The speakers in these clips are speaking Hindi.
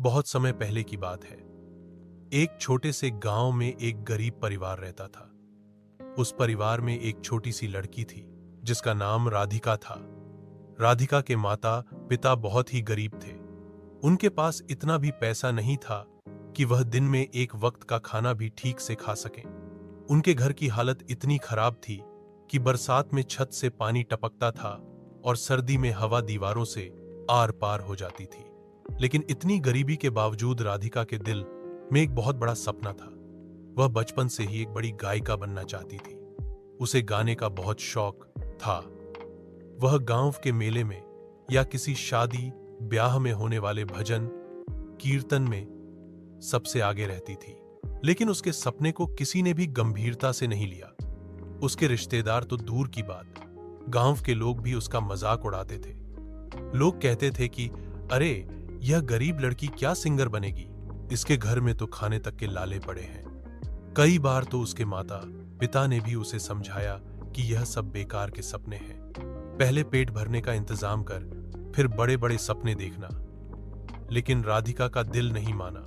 बहुत समय पहले की बात है। एक छोटे से गांव में एक गरीब परिवार रहता था। उस परिवार में एक छोटी सी लड़की थी जिसका नाम राधिका था। राधिका के माता पिता बहुत ही गरीब थे। उनके पास इतना भी पैसा नहीं था कि वह दिन में एक वक्त का खाना भी ठीक से खा सकें। उनके घर की हालत इतनी खराब थी कि बरसात में छत से पानी टपकता था और सर्दी में हवा दीवारों से आर पार हो जाती थी। लेकिन इतनी गरीबी के बावजूद राधिका के दिल में एक बहुत बड़ा सपना था। वह बचपन से ही एक बड़ी गायिका बनना चाहती थी। उसे गाने का बहुत शौक था। वह गांव के मेले में या किसी शादी ब्याह में होने वाले भजन कीर्तन में सबसे आगे रहती थी। लेकिन उसके सपने को किसी ने भी गंभीरता से नहीं लिया। उसके रिश्तेदार तो दूर की बात, गांव के लोग भी उसका मजाक उड़ाते थे। लोग कहते थे कि अरे, यह गरीब लड़की क्या सिंगर बनेगी, इसके घर में तो खाने तक के लाले पड़े हैं। कई बार तो उसके माता पिता ने भी उसे समझाया कि यह सब बेकार के सपने हैं। पहले पेट भरने का इंतजाम कर, फिर बड़े बड़े सपने देखना। लेकिन राधिका का दिल नहीं माना।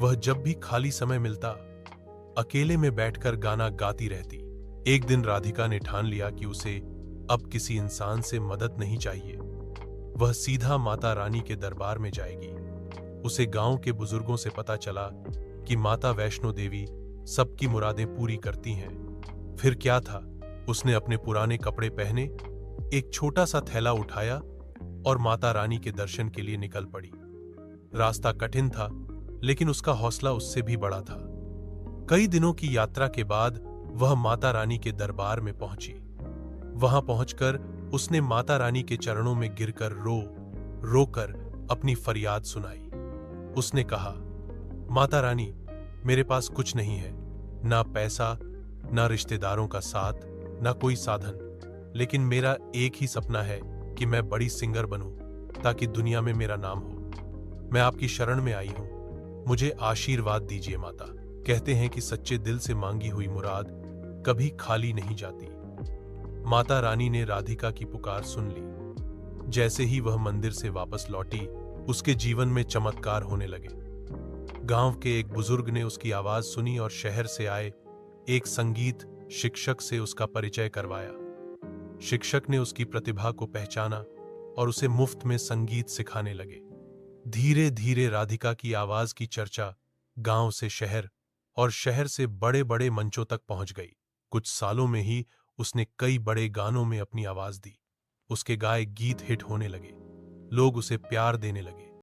वह जब भी खाली समय मिलता अकेले में बैठकर गाना गाती रहती। एक दिन राधिका ने ठान लिया कि उसे अब किसी इंसान से मदद नहीं चाहिए। वह सीधा माता रानी के दरबार में जाएगी। उसे गांव के बुजुर्गों से पता चला कि माता वैष्णो देवी सबकी मुरादें पूरी करती हैं। फिर क्या था, उसने अपने पुराने कपड़े पहने, एक छोटा सा थैला उठाया और माता रानी के दर्शन के लिए निकल पड़ी। रास्ता कठिन था, लेकिन उसका हौसला उससे भी बड़ा था। कई दिनों की यात्रा के बाद वह माता रानी के दरबार में पहुंची। वहां पहुंचकर उसने माता रानी के चरणों में गिरकर रोकर अपनी फरियाद सुनाई। उसने कहा, माता रानी, मेरे पास कुछ नहीं है, ना पैसा, ना रिश्तेदारों का साथ, ना कोई साधन। लेकिन मेरा एक ही सपना है कि मैं बड़ी सिंगर बनूं, ताकि दुनिया में मेरा नाम हो। मैं आपकी शरण में आई हूं, मुझे आशीर्वाद दीजिए माता। कहते हैं कि सच्चे दिल से मांगी हुई मुराद कभी खाली नहीं जाती। माता रानी ने राधिका की पुकार सुन ली। जैसे ही वह मंदिर से वापस लौटी, उसके जीवन में चमत्कार होने लगे। गांव के एक बुजुर्ग ने उसकी आवाज सुनी और शहर से आए एक संगीत शिक्षक से उसका परिचय करवाया। शिक्षक ने उसकी प्रतिभा को पहचाना और उसे मुफ्त में संगीत सिखाने लगे। धीरे धीरे राधिका की आवाज की चर्चा गांव से शहर और शहर से बड़े बड़े मंचों तक पहुंच गई। कुछ सालों में ही उसने कई बड़े गानों में अपनी आवाज दी। उसके गाए गीत हिट होने लगे। लोग उसे प्यार देने लगे।